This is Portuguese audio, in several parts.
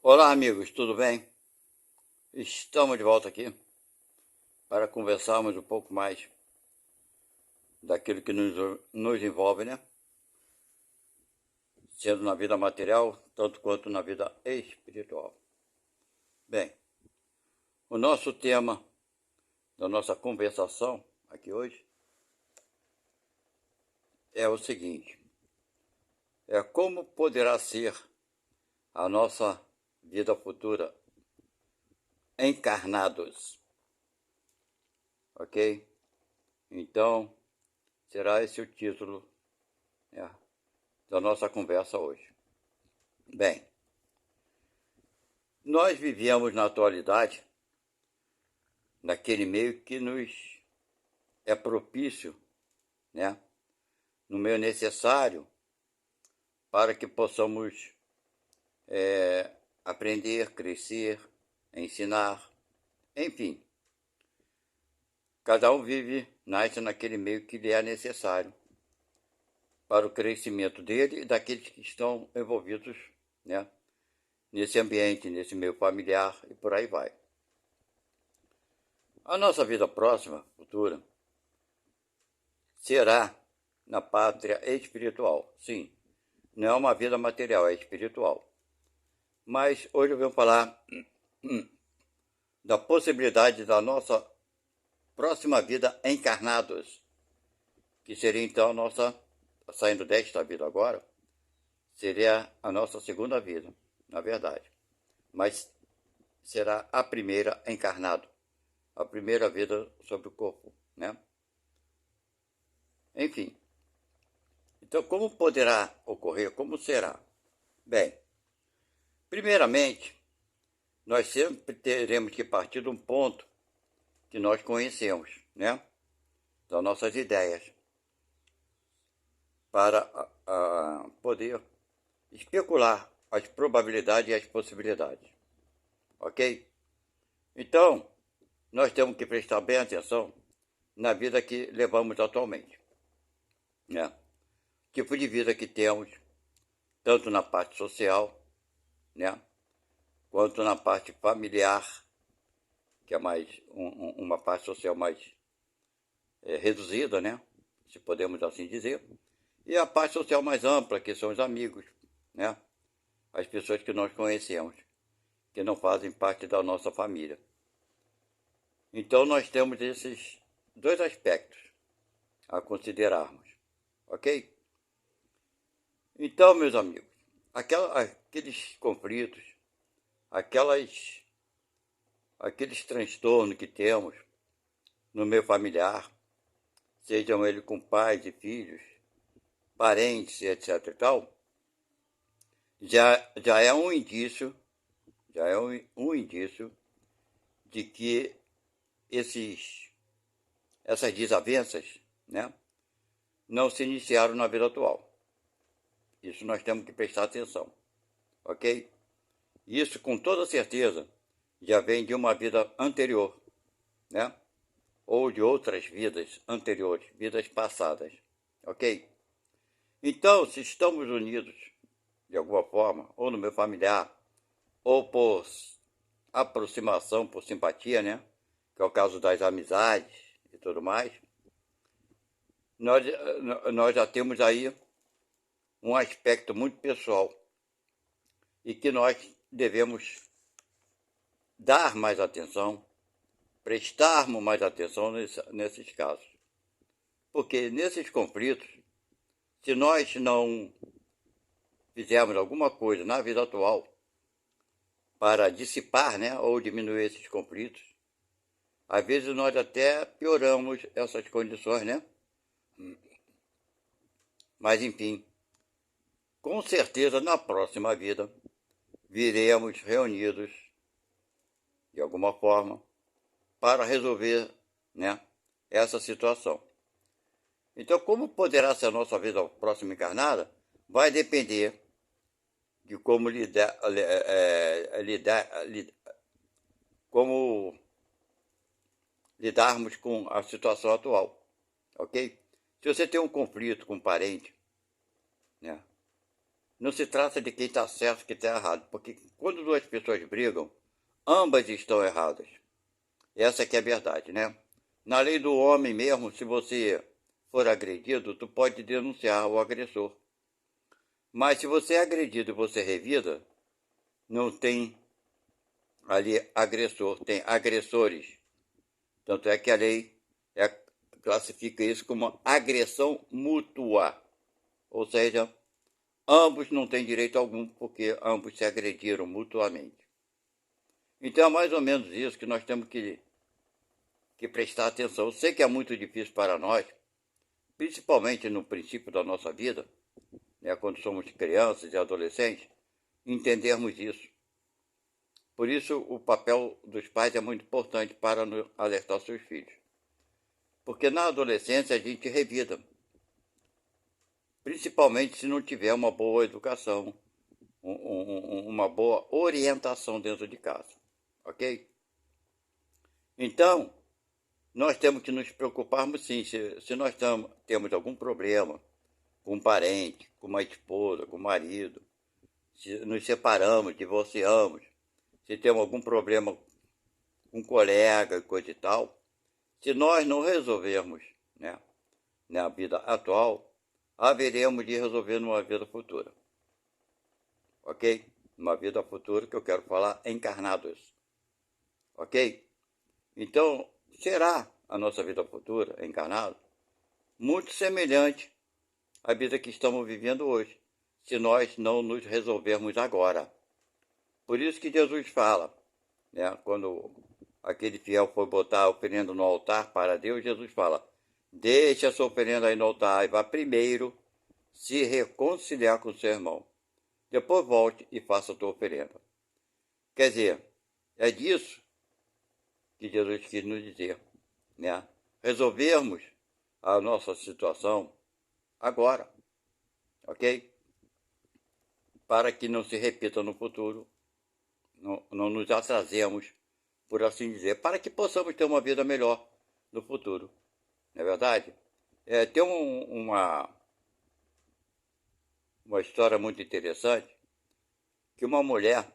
Olá, amigos, tudo bem? Estamos de volta aqui para conversarmos um pouco mais daquilo que nos envolve, né? Sendo na vida material, tanto quanto na vida espiritual. Bem, o nosso tema da nossa conversação aqui hoje é o seguinte: é como poderá ser a nossa vida futura encarnados, ok? Então, será esse o título, né, da nossa conversa hoje. Bem, nós vivíamos na atualidade naquele meio que nos é propício, né, no meio necessário para que possamos aprender, crescer, ensinar, enfim. Cada um nasce naquele meio que lhe é necessário para o crescimento dele e daqueles que estão envolvidos, né, nesse ambiente, nesse meio familiar e por aí vai. A nossa vida próxima, futura, será na pátria espiritual. Sim, não é uma vida material, é espiritual. Mas hoje eu venho falar da possibilidade da nossa próxima vida encarnados, que seria então a nossa, saindo desta vida agora, seria a nossa segunda vida, na verdade. Mas será a primeira encarnado, a primeira vida sobre o corpo, né? Enfim, então como poderá ocorrer, como será? Bem, primeiramente, nós sempre teremos que partir de um ponto que nós conhecemos, né? Das nossas ideias, para poder especular as probabilidades e as possibilidades, ok? Então, nós temos que prestar bem atenção na vida que levamos atualmente, né? Tipo de vida que temos, tanto na parte social, né, quanto na parte familiar, que é mais uma parte social mais reduzida, né, se podemos assim dizer, e a parte social mais ampla, que são os amigos, né, as pessoas que nós conhecemos, que não fazem parte da nossa família. Então nós temos esses dois aspectos a considerarmos, ok? Então, meus amigos, aqueles conflitos, aqueles transtornos que temos no meio familiar, sejam eles com pais e filhos, parentes, etc. e tal, já é um indício, um indício de que essas desavenças, né, não se iniciaram na vida atual. Isso nós temos que prestar atenção, ok? Isso, com toda certeza, já vem de uma vida anterior, né? Ou de outras vidas anteriores, vidas passadas, ok? Então, se estamos unidos de alguma forma, ou no meio familiar, ou por aproximação, por simpatia, né? Que é o caso das amizades e tudo mais, nós, nós já temos aí um aspecto muito pessoal e que nós devemos dar mais atenção, prestarmos mais atenção nesses casos. Porque nesses conflitos, se nós não fizermos alguma coisa na vida atual para dissipar, né, ou diminuir esses conflitos, às vezes nós até pioramos essas condições, né? Mas enfim, com certeza na próxima vida viremos reunidos de alguma forma para resolver, né, essa situação. Então, como poderá ser a nossa vida próxima encarnada, vai depender de como como lidarmos com a situação atual, ok? Se você tem um conflito com um parente, né, não se trata de quem está certo e quem está errado, porque quando duas pessoas brigam, ambas estão erradas. Essa que é a verdade, né? Na lei do homem mesmo, se você for agredido, tu pode denunciar o agressor. Mas se você é agredido e você revida, não tem ali agressor, tem agressores. Tanto é que a lei classifica isso como agressão mútua. Ou seja, ambos não têm direito algum porque ambos se agrediram mutuamente. Então é mais ou menos isso que nós temos que prestar atenção. Eu sei que é muito difícil para nós, principalmente no princípio da nossa vida, né, quando somos crianças e adolescentes, entendermos isso. Por isso, o papel dos pais é muito importante para alertar seus filhos. Porque na adolescência a gente revida, principalmente se não tiver uma boa educação, uma boa orientação dentro de casa, ok? Então, nós temos que nos preocuparmos sim, se nós temos algum problema com um parente, com uma esposa, com um marido, se nos separamos, divorciamos, se temos algum problema com um colega, coisa e tal, se nós não resolvermos, né, na vida atual, haveremos de resolver numa vida futura. Ok? Uma vida futura que eu quero falar encarnados. Ok? Então, será a nossa vida futura, encarnado, muito semelhante à vida que estamos vivendo hoje, se nós não nos resolvermos agora. Por isso que Jesus fala, né, quando aquele fiel foi botar a oferenda no altar para Deus, Jesus fala, deixe a sua oferenda aí no altar e vá primeiro se reconciliar com o seu irmão. Depois volte e faça a tua oferenda. Quer dizer, é disso que Jesus quis nos dizer, né? Resolvermos a nossa situação agora, ok? Para que não se repita no futuro, não nos atrasemos, por assim dizer, para que possamos ter uma vida melhor no futuro, não é verdade? Tem uma história muito interessante, que uma mulher,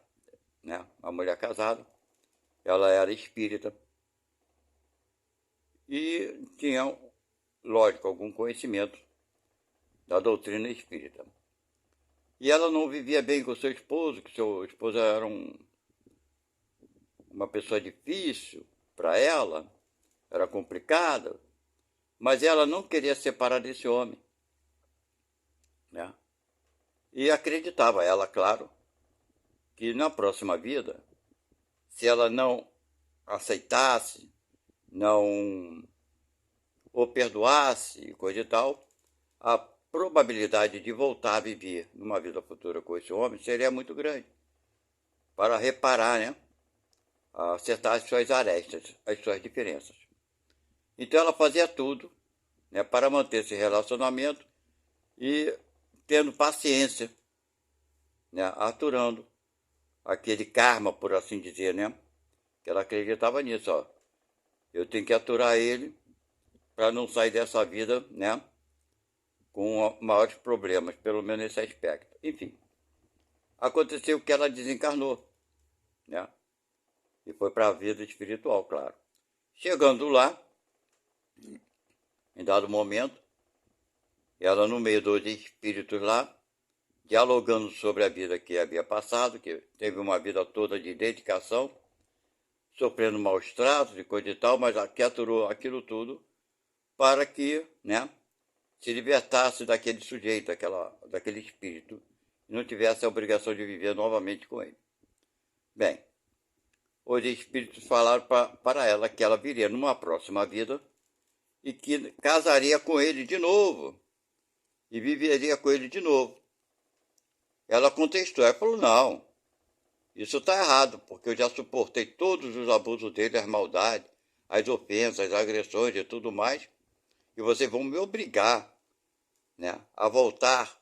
né, uma mulher casada, ela era espírita e tinha, lógico, algum conhecimento da doutrina espírita. E ela não vivia bem com seu esposo, que seu esposo era uma pessoa difícil para ela, era complicada, mas ela não queria se separar desse homem, né? E acreditava ela, claro, que na próxima vida, se ela não aceitasse, não o perdoasse, coisa e tal, a probabilidade de voltar a viver numa vida futura com esse homem seria muito grande, para reparar, né? Acertar as suas arestas, as suas diferenças. Então ela fazia tudo, né, para manter esse relacionamento e tendo paciência, né, aturando aquele karma, por assim dizer, né? Que ela acreditava nisso, ó. Eu tenho que aturar ele para não sair dessa vida, né, com maiores problemas, pelo menos nesse aspecto. Enfim, aconteceu que ela desencarnou, né? E foi para a vida espiritual, claro. Chegando lá, em dado momento, ela no meio dos espíritos lá, dialogando sobre a vida que havia passado, que teve uma vida toda de dedicação, sofrendo maus tratos e coisa e tal, mas que aturou aquilo tudo para que, né, se libertasse daquele sujeito, daquele espírito, e não tivesse a obrigação de viver novamente com ele. Bem, os espíritos falaram para ela que ela viria numa próxima vida e que casaria com ele de novo e viveria com ele de novo. Ela contestou, ela falou, não, isso está errado, porque eu já suportei todos os abusos dele, as maldades, as ofensas, as agressões e tudo mais, e vocês vão me obrigar, né, a voltar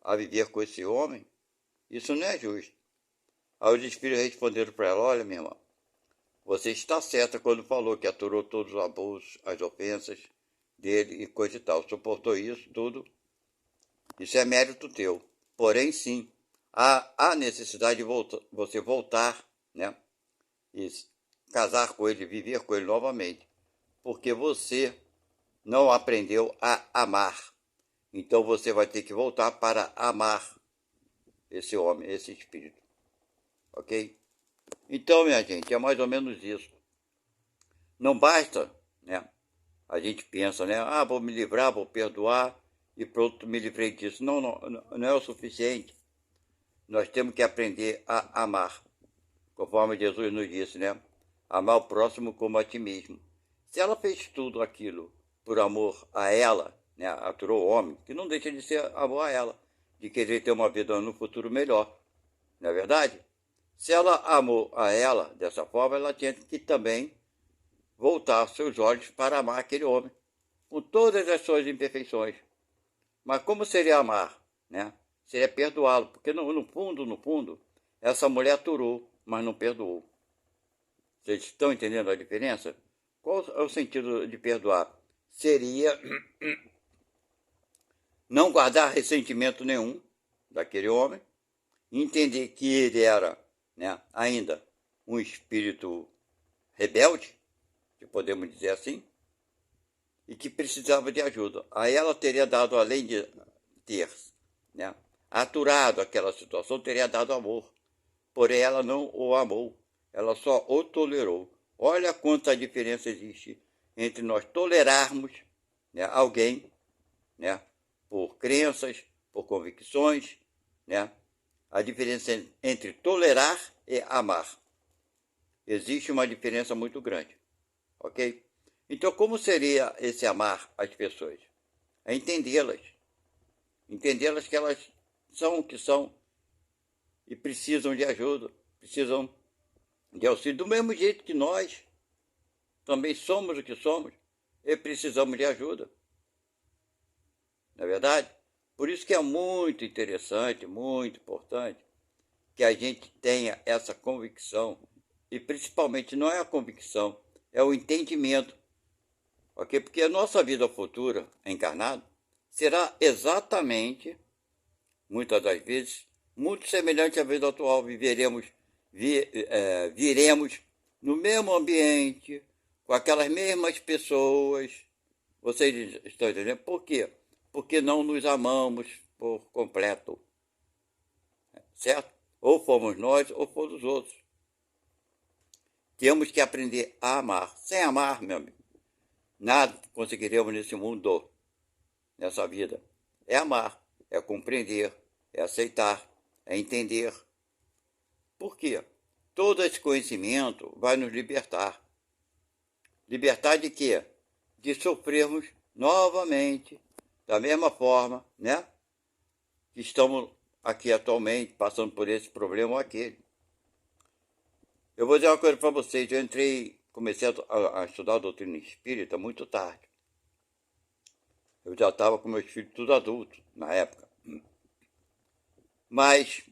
a viver com esse homem? Isso não é justo. Aí os espíritos responderam para ela, olha, minha irmã, você está certa quando falou que aturou todos os abusos, as ofensas dele e coisa e tal, suportou isso tudo, isso é mérito teu. Porém, sim, há necessidade de você voltar, né? E casar com ele, viver com ele novamente. Porque você não aprendeu a amar. Então você vai ter que voltar para amar esse homem, esse espírito. Ok? Então, minha gente, é mais ou menos isso. Não basta, né? A gente pensa, né? Ah, vou me livrar, vou perdoar e pronto, me livrei disso. Não, não é o suficiente. Nós temos que aprender a amar, conforme Jesus nos disse, né? Amar o próximo como a ti mesmo. Se ela fez tudo aquilo por amor a ela, né? Aturou o homem, que não deixa de ser amor a ela, de querer ter uma vida no futuro melhor. Não é verdade? Se ela amou a ela dessa forma, ela tinha que também voltar seus olhos para amar aquele homem, com todas as suas imperfeições. Mas como seria amar, né? Seria perdoá-lo, porque no fundo, essa mulher aturou, mas não perdoou. Vocês estão entendendo a diferença? Qual é o sentido de perdoar? Seria não guardar ressentimento nenhum daquele homem, entender que ele era, né, ainda um espírito rebelde, que podemos dizer assim, e que precisava de ajuda. Aí ela teria dado, além de ter, né, aturado aquela situação, teria dado amor. Porém, ela não o amou, ela só o tolerou. Olha quanta diferença existe entre nós tolerarmos, né, alguém, né, por crenças, por convicções, né? A diferença entre tolerar e amar. Existe uma diferença muito grande, ok? Então, como seria esse amar as pessoas? É entendê-las que elas são o que são e precisam de ajuda, precisam de auxílio, do mesmo jeito que nós também somos o que somos e precisamos de ajuda. Não é verdade? Por isso que é muito interessante, muito importante que a gente tenha essa convicção, e principalmente não é a convicção, é o entendimento, ok? Porque a nossa vida futura, encarnado, será exatamente, muitas das vezes, muito semelhante à vida atual. Viremos no mesmo ambiente, com aquelas mesmas pessoas. Vocês estão entendendo? Por quê? Porque não nos amamos por completo, certo? Ou fomos nós, ou foram os outros. Temos que aprender a amar. Sem amar, meu amigo, nada conseguiremos nesse mundo, nessa vida. É amar, é compreender, é aceitar, é entender. Por quê? Todo esse conhecimento vai nos libertar. Libertar de quê? De sofrermos novamente, da mesma forma, né? Que estamos aqui atualmente, passando por esse problema ou aquele. Eu vou dizer uma coisa para vocês. Comecei a estudar a doutrina espírita muito tarde. Eu já estava com meus filhos tudo adultos na época. Mas,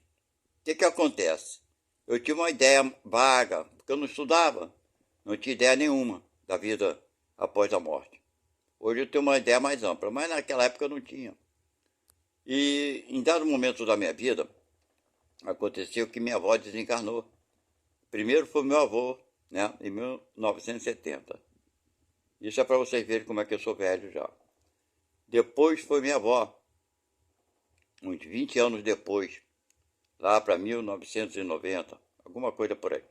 o que acontece? Eu tinha uma ideia vaga, porque eu não estudava. Não tinha ideia nenhuma da vida após a morte. Hoje eu tenho uma ideia mais ampla, mas naquela época eu não tinha. E em dado momento da minha vida, aconteceu que minha avó desencarnou. Primeiro foi meu avô, né, em 1970. Isso é para vocês verem como é que eu sou velho já. Depois foi minha avó, uns 20 anos depois, lá para 1990, alguma coisa por aí.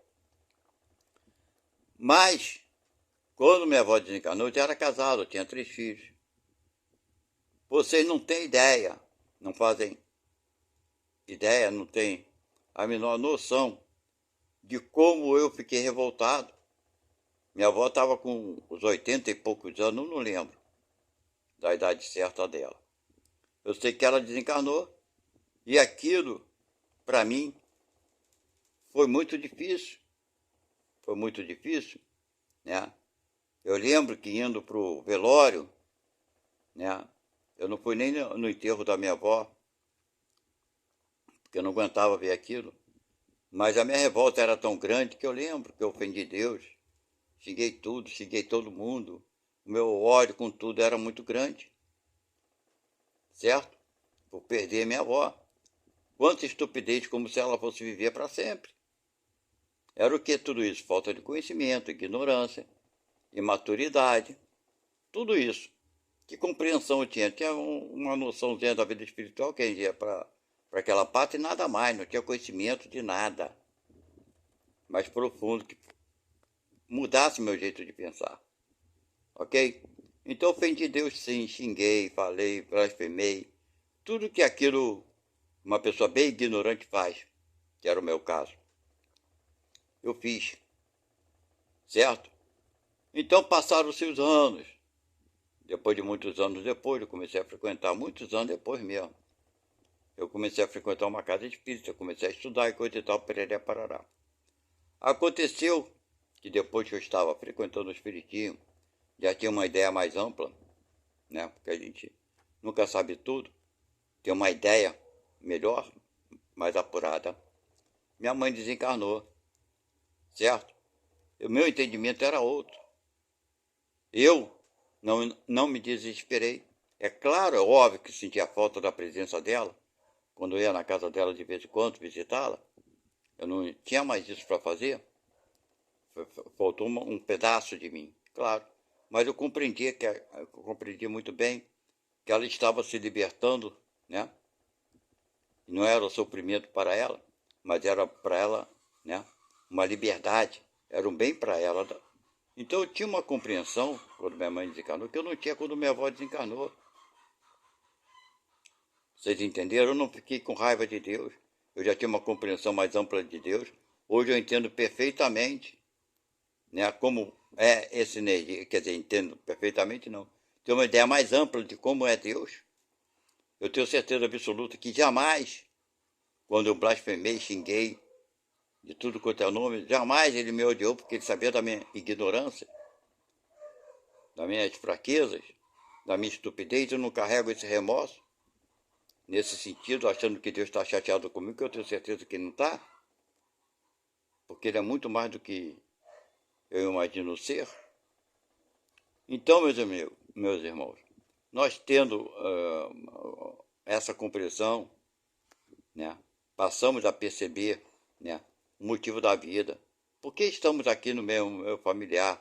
Mas, quando minha avó desencarnou, eu já era casado, eu tinha 3 filhos. Vocês não têm ideia, não fazem ideia, não têm a menor noção de como eu fiquei revoltado. Minha avó estava com os 80 e poucos anos, não lembro da idade certa dela. Eu sei que ela desencarnou e aquilo, para mim, foi muito difícil. Foi muito difícil, né? Eu lembro que indo para o velório, né? Eu não fui nem no enterro da minha avó, porque eu não aguentava ver aquilo. Mas a minha revolta era tão grande que eu lembro que eu ofendi Deus. Xinguei tudo, xinguei todo mundo. O meu ódio com tudo era muito grande, certo? Por perder minha avó. Quanta estupidez, como se ela fosse viver para sempre. Era o que tudo isso? Falta de conhecimento, ignorância, imaturidade, tudo isso. Que compreensão eu tinha? Tinha uma noçãozinha da vida espiritual que ia para aquela parte e nada mais, não tinha conhecimento de nada mais profundo que mudasse meu jeito de pensar. Ok? Então ofendi Deus sim, xinguei, falei, blasfemei, tudo que aquilo uma pessoa bem ignorante faz, que era o meu caso. Eu fiz, certo? Então passaram-se os anos. Depois de muitos anos depois, eu comecei a frequentar, muitos anos depois mesmo. Eu comecei a frequentar uma casa espírita, eu comecei a estudar e coisa e tal, pereré, parará. Aconteceu que depois que eu estava frequentando o espiritismo, já tinha uma ideia mais ampla, né? Porque a gente nunca sabe tudo, tem uma ideia melhor, mais apurada. Minha mãe desencarnou, certo? O meu entendimento era outro. Eu não me desesperei. É claro, é óbvio que sentia falta da presença dela, quando eu ia na casa dela de vez em quando visitá-la. Eu não tinha mais isso para fazer. Faltou um pedaço de mim, claro. Mas eu compreendi muito bem que ela estava se libertando, né? Não era o sofrimento para ela, mas era para ela, né? Uma liberdade, era um bem para ela. Então eu tinha uma compreensão quando minha mãe desencarnou que eu não tinha quando minha avó desencarnou. Vocês entenderam? Eu não fiquei com raiva de Deus. Eu já tinha uma compreensão mais ampla de Deus. Hoje eu entendo perfeitamente, né, como é essa energia. Quer dizer, entendo perfeitamente não. Tenho uma ideia mais ampla de como é Deus. Eu tenho certeza absoluta que jamais, quando eu blasfemei, xinguei, de tudo quanto é o nome, jamais ele me odiou porque ele sabia da minha ignorância, das minhas fraquezas, da minha estupidez. Eu não carrego esse remorso nesse sentido, achando que Deus está chateado comigo, que eu tenho certeza que não está, porque ele é muito mais do que eu imagino ser. Então, meus irmãos, nós tendo essa compreensão, né, passamos a perceber, né, o motivo da vida. Por que estamos aqui no meu familiar?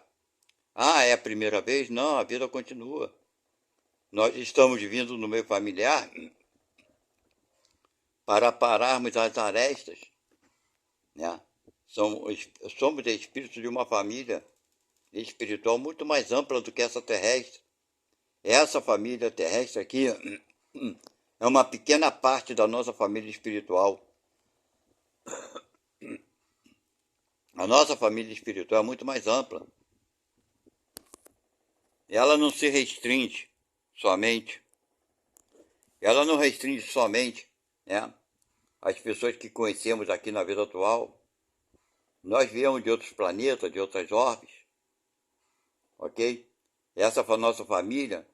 Ah, é a primeira vez? Não, a vida continua. Nós estamos vindo no meio familiar para pararmos as arestas, né? Somos espíritos de uma família espiritual muito mais ampla do que essa terrestre. Essa família terrestre aqui é uma pequena parte da nossa família espiritual. A nossa família espiritual é muito mais ampla. Ela não se restringe somente. Ela não restringe somente, né, as pessoas que conhecemos aqui na vida atual. Nós viemos de outros planetas, de outras orbes, ok? Essa foi a nossa família.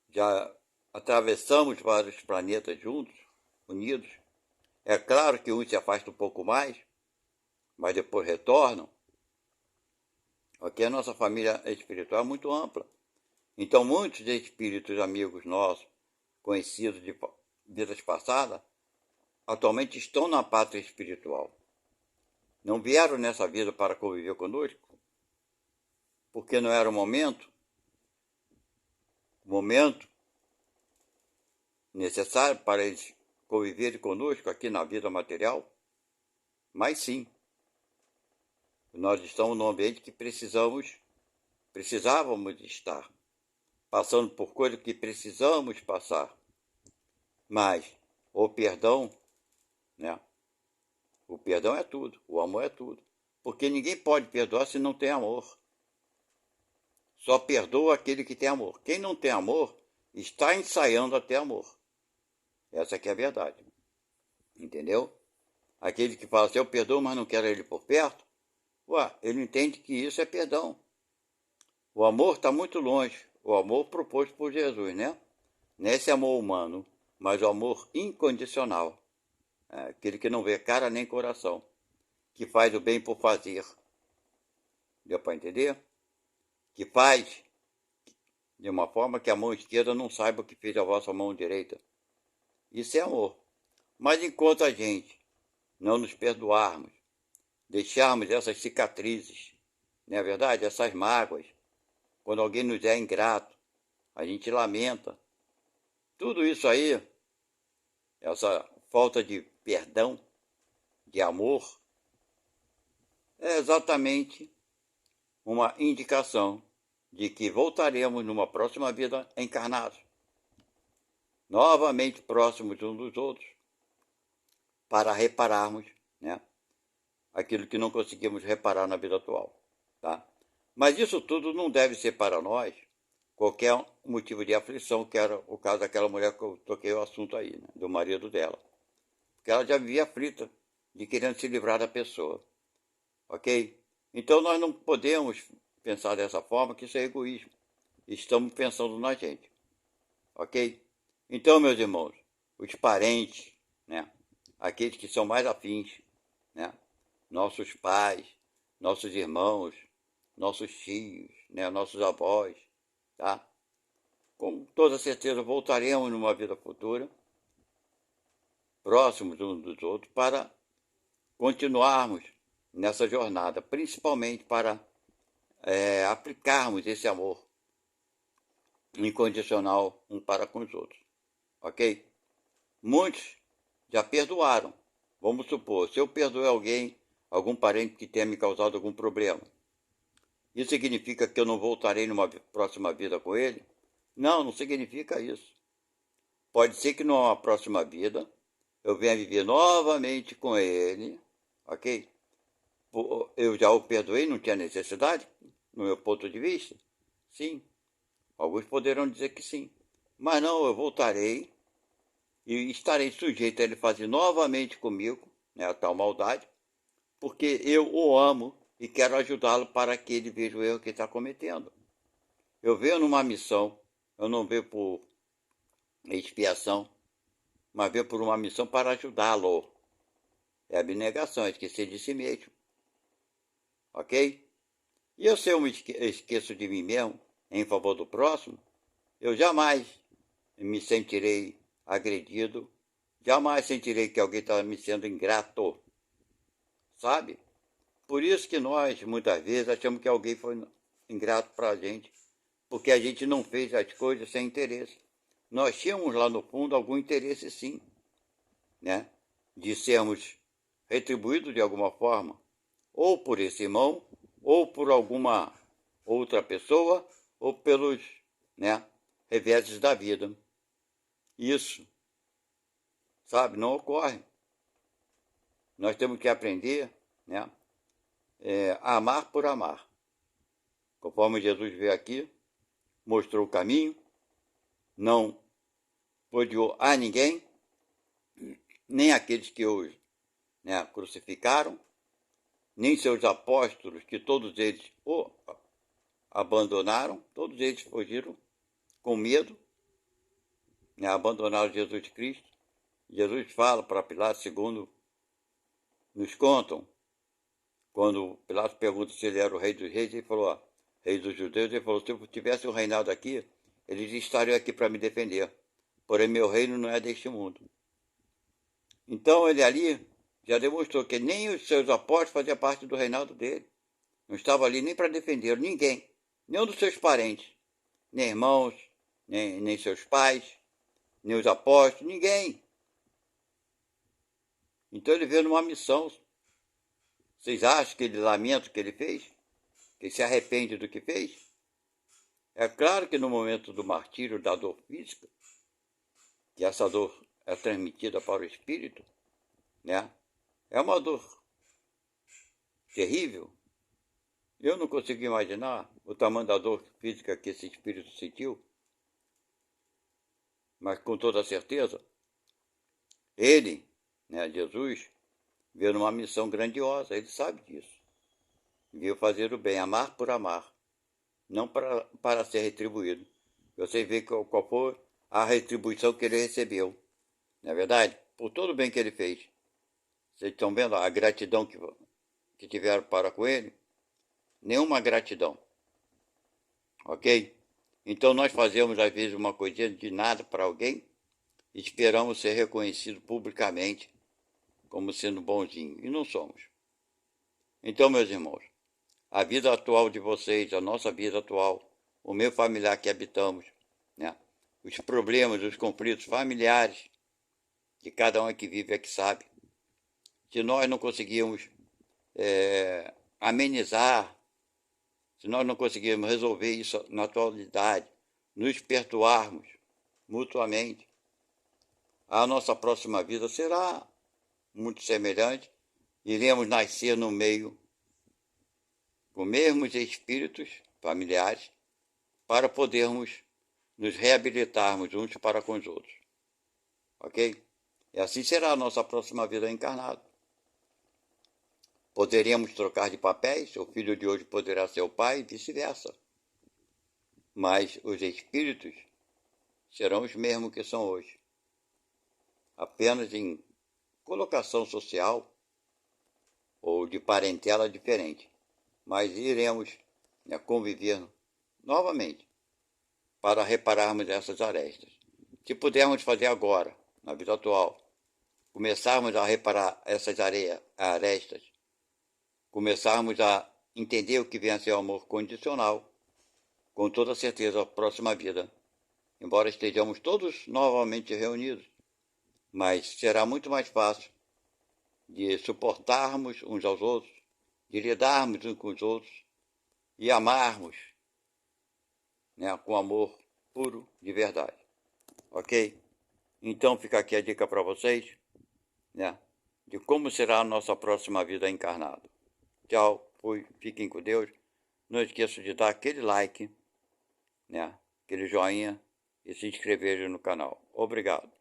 Já atravessamos vários planetas juntos, unidos. É claro que uns se afastam um pouco mais, mas depois retornam. Ok? A nossa família espiritual é muito ampla. Então, muitos espíritos amigos nossos, conhecidos de vidas passadas, atualmente estão na pátria espiritual. Não vieram nessa vida para conviver conosco, porque não era o momento necessário para eles conviverem conosco aqui na vida material, mas sim, nós estamos num ambiente que precisávamos estar, passando por coisas que precisamos passar. Mas o perdão, né? O perdão é tudo, o amor é tudo. Porque ninguém pode perdoar se não tem amor. Só perdoa aquele que tem amor. Quem não tem amor está ensaiando a ter amor. Essa aqui é a verdade. Entendeu? Aquele que fala assim, eu perdoo, mas não quero ele por perto, ele entende que isso é perdão. O amor está muito longe. O amor proposto por Jesus, né? Não é esse amor humano, mas o amor incondicional. Aquele que não vê cara nem coração. Que faz o bem por fazer. Deu para entender? Que faz de uma forma que a mão esquerda não saiba o que fez a vossa mão direita. Isso é amor. Mas enquanto a gente não nos perdoarmos, deixarmos essas cicatrizes, não é verdade? Essas mágoas, quando alguém nos é ingrato, a gente lamenta. Tudo isso aí, essa falta de perdão, de amor, é exatamente uma indicação de que voltaremos numa próxima vida encarnados, novamente próximos uns dos outros, para repararmos, né, aquilo que não conseguimos reparar na vida atual. Tá? Mas isso tudo não deve ser para nós qualquer motivo de aflição, que era o caso daquela mulher que eu toquei o assunto aí, né, do marido dela. Porque ela já vivia aflita, de querendo se livrar da pessoa. Ok? Então nós não podemos pensar dessa forma, que isso é egoísmo. Estamos pensando na gente. Ok? Então, meus irmãos, os parentes, né, aqueles que são mais afins, né, nossos pais, nossos irmãos, nossos tios, né, nossos avós, tá? Com toda certeza voltaremos numa vida futura, próximos uns dos outros, para continuarmos nessa jornada, principalmente para aplicarmos esse amor incondicional um para com os outros, ok? Muitos já perdoaram. Vamos supor, se eu perdoei alguém, algum parente que tenha me causado algum problema, isso significa que eu não voltarei numa próxima vida com ele? Não, não significa isso. Pode ser que numa próxima vida eu venha viver novamente com ele, ok? Eu já o perdoei, não tinha necessidade, no meu ponto de vista? Sim. Alguns poderão dizer que sim. Mas não, eu voltarei e estarei sujeito a ele fazer novamente comigo, né, a tal maldade, porque eu o amo e quero ajudá-lo para que ele veja o erro que está cometendo. Eu venho numa missão, eu não venho por expiação, mas venho por uma missão para ajudá-lo. É abnegação, é esquecer de si mesmo. Ok? E se eu me esqueço de mim mesmo em favor do próximo, eu jamais me sentirei agredido, jamais sentirei que alguém está me sendo ingrato, sabe? Por isso que nós, muitas vezes, achamos que alguém foi ingrato para a gente, porque a gente não fez as coisas sem interesse. Nós tínhamos lá no fundo algum interesse, sim, né? De sermos retribuídos de alguma forma, ou por esse irmão, ou por alguma outra pessoa, ou pelos, né, reveses da vida. Isso, sabe, não ocorre. Nós temos que aprender, né, a amar por amar. Conforme Jesus veio aqui, mostrou o caminho, não odiou a ninguém, nem aqueles que os, né, crucificaram, nem seus apóstolos, que todos eles o abandonaram, todos eles fugiram com medo, né, abandonaram Jesus Cristo. Jesus fala para Pilatos, segundo nos contam, quando Pilatos pergunta se ele era o rei dos reis, ele falou, ó, rei dos judeus, ele falou, se eu tivesse um reinado aqui, eles estariam aqui para me defender. Porém, meu reino não é deste mundo. Então, ele ali já demonstrou que nem os seus apóstolos faziam parte do reinado dele. Não estava ali nem para defender ninguém, nenhum dos seus parentes, nem irmãos, nem seus pais, nem os apóstolos, ninguém. Então, ele veio numa missão. Vocês acham que ele lamenta o que ele fez? Que ele se arrepende do que fez? É claro que no momento do martírio, da dor física, que essa dor é transmitida para o espírito, né? É uma dor terrível. Eu não consigo imaginar o tamanho da dor física que esse espírito sentiu, mas com toda certeza, ele, né, Jesus, veio numa missão grandiosa, ele sabe disso. Veio fazer o bem, amar por amar, não para ser retribuído. Você vê qual foi a retribuição que ele recebeu, não é verdade? Por todo o bem que ele fez. Vocês estão vendo a gratidão que tiveram para com ele? Nenhuma gratidão. Ok? Então nós fazemos às vezes uma coisinha de nada para alguém esperamos ser reconhecidos publicamente como sendo bonzinhos, e não somos. Então, meus irmãos, a vida atual de vocês, a nossa vida atual, o meio familiar que habitamos, né? Os problemas, os conflitos familiares, que cada um que vive é que sabe. Se nós não conseguirmos amenizar, se nós não conseguirmos resolver isso na atualidade, nos perdoarmos mutuamente, a nossa próxima vida será muito semelhante. Iremos nascer no meio com mesmos espíritos familiares para podermos nos reabilitarmos uns para com os outros. Ok? E assim será a nossa próxima vida encarnada. Poderíamos trocar de papéis, o filho de hoje poderá ser o pai e vice-versa. Mas os espíritos serão os mesmos que são hoje. Apenas em colocação social ou de parentela diferente. Mas iremos conviver novamente para repararmos essas arestas. Se pudermos fazer agora, na vida atual, começarmos a reparar essas arestas, começarmos a entender o que vem a ser o amor condicional, com toda certeza a próxima vida, embora estejamos todos novamente reunidos, mas será muito mais fácil de suportarmos uns aos outros, de lidarmos uns com os outros e amarmos, com amor puro de verdade. Ok? Então fica aqui a dica para vocês, de como será a nossa próxima vida encarnada. Tchau, fui, fiquem com Deus. Não esqueçam de dar aquele like, aquele joinha e se inscrever no canal. Obrigado.